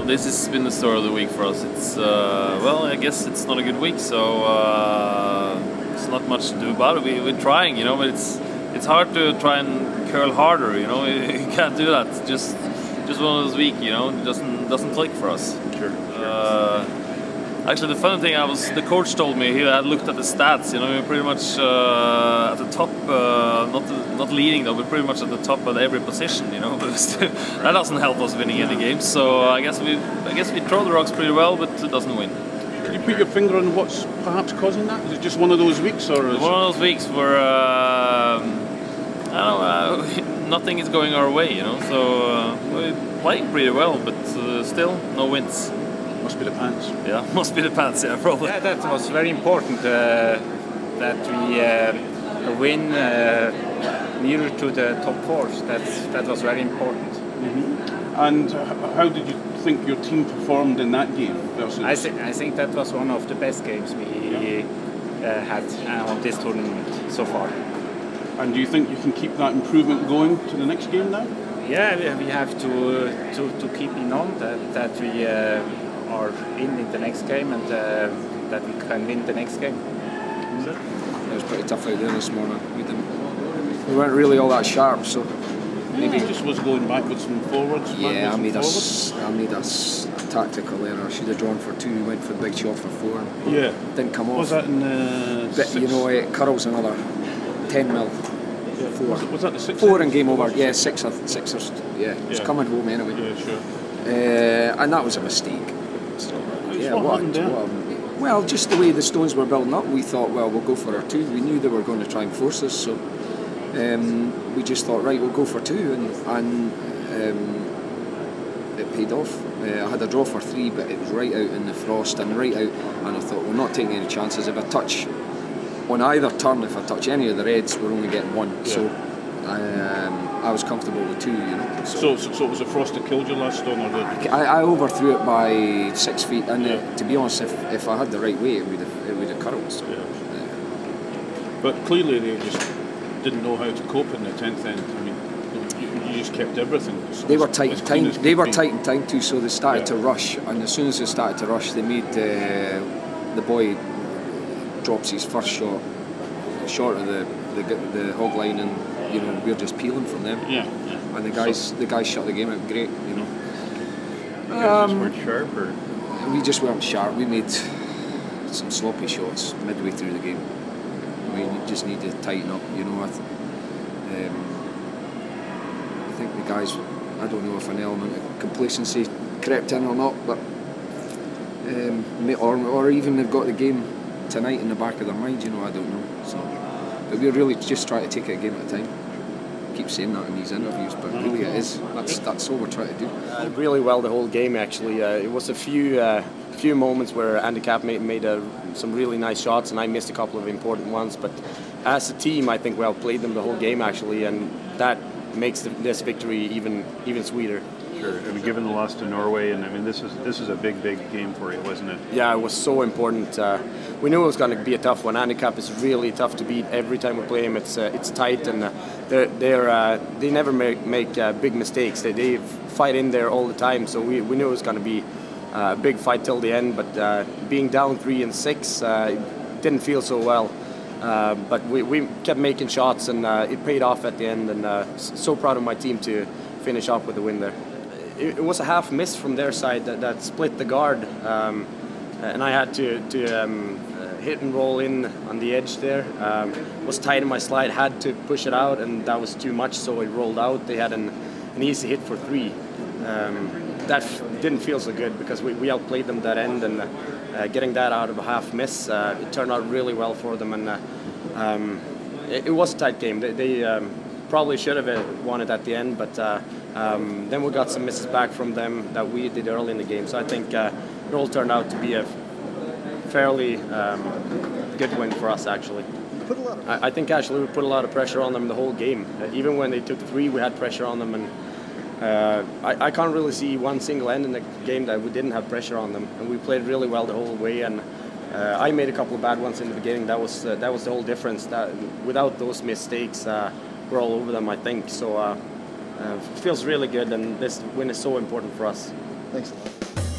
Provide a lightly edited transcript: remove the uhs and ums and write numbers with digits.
Well, this has been the story of the week for us. It's well, I guess it's not a good week, so it's not much to do about it. We're trying, you know, but it's hard to try and curl harder, you know. You can't do that. Just one of those weeks, you know. It doesn't click for us. Sure. Actually, the funny thing, the coach told me, he had looked at the stats, you know, we're pretty much at the top, not leading though, but pretty much at the top of every position, you know, but that doesn't help us winning any games, so I guess we throw the rocks pretty well, but it doesn't win. Can you put your finger on what's perhaps causing that? Is it just one of those weeks, or is one of those weeks where, I don't know, nothing is going our way, you know, so we're playing pretty well, but still, no wins. Must be the pants. Yeah, must be the pants, yeah, probably. Yeah, that was very important, that we win nearer to the top fours. That was very important. Mm-hmm. And how did you think your team performed in that game? I think that was one of the best games we had on this tournament so far. And do you think you can keep that improvement going to the next game now? Yeah, we have to keep in on that we are in the next game, and that we can win the next game. It was pretty tough out there this morning. We weren't really all that sharp, so maybe it just was going backwards and forwards. Yeah, I made us a tactical error. I should have drawn for 2. We went for the big shot for 4. Yeah, didn't come off. Was that in but, you know, it curls another 10 mil. Yeah. 4. Was that the 6? 4 in game over. Yeah, 6 or yeah. It was coming home anyway. Yeah, sure. And that was a mistake. So, yeah, what happened there? Well, just the way the stones were building up, we thought, well, we'll go for our 2. We knew they were going to try and force us, so we just thought, right, we'll go for 2, and it paid off. I had a draw for 3, but it was right out in the frost and right out, and I thought, we're not taking any chances. If I touch on either turn, if I touch any of the reds, we're only getting 1. Yeah. So I was comfortable with 2, you know. So it was the frost that killed you last storm, or I overthrew it by 6 feet, and to be honest, if I had the right way, it would have curled. So. Yeah. But clearly they just didn't know how to cope in the 10th end. I mean, you just kept everything. They were tight in time. They were tight in time too, so they started to rush, and as soon as they started to rush, they made the boy drops his first short of the hog line, and you know, we're just peeling from them. Yeah. And the guys shut the game out great, you know. You guys just weren't sharp, or? We just weren't sharp. We made some sloppy shots midway through the game. We just need to tighten up, you know. I think the guys, I don't know if an element of complacency crept in or not, but or even they've got the game tonight in the back of their mind, you know, I don't know. So, but we're really just trying to take it a game at a time. I keep saying that in these interviews, but really it is. That's all we're trying to do. Really well the whole game, actually. It was a few moments where Andy Cap made some really nice shots, and I missed a couple of important ones. But as a team, I think we outplayed them the whole game, actually, and that makes this victory even sweeter. Sure. I mean, given the loss to Norway, and I mean, this is a big game for you, wasn't it? Yeah, it was so important. We knew it was going to be a tough one. Handicap is really tough to beat every time we play him. It's tight, and they never make big mistakes. They fight in there all the time. So we knew it was going to be a big fight till the end. But being down 3 and 6 didn't feel so well. But we kept making shots, and it paid off at the end. And so proud of my team to finish off with the win there. It was a half miss from their side that split the guard, and I had to hit and roll in on the edge there. Was tight in my slide, had to push it out, and that was too much, so it rolled out. They had an easy hit for 3. That didn't feel so good because we outplayed them that end, and getting that out of a half miss, it turned out really well for them, and it was a tight game. They probably should have won it at the end, but then we got some misses back from them that we did early in the game. So I think it all turned out to be a fairly good win for us, actually. I think actually we put a lot of pressure on them the whole game. Even when they took 3, we had pressure on them, and I can't really see one single end in the game that we didn't have pressure on them. And we played really well the whole way, and I made a couple of bad ones in the beginning. That was the whole difference. That without those mistakes, we're all over them, I think. So it feels really good, and this win is so important for us. Thanks a lot.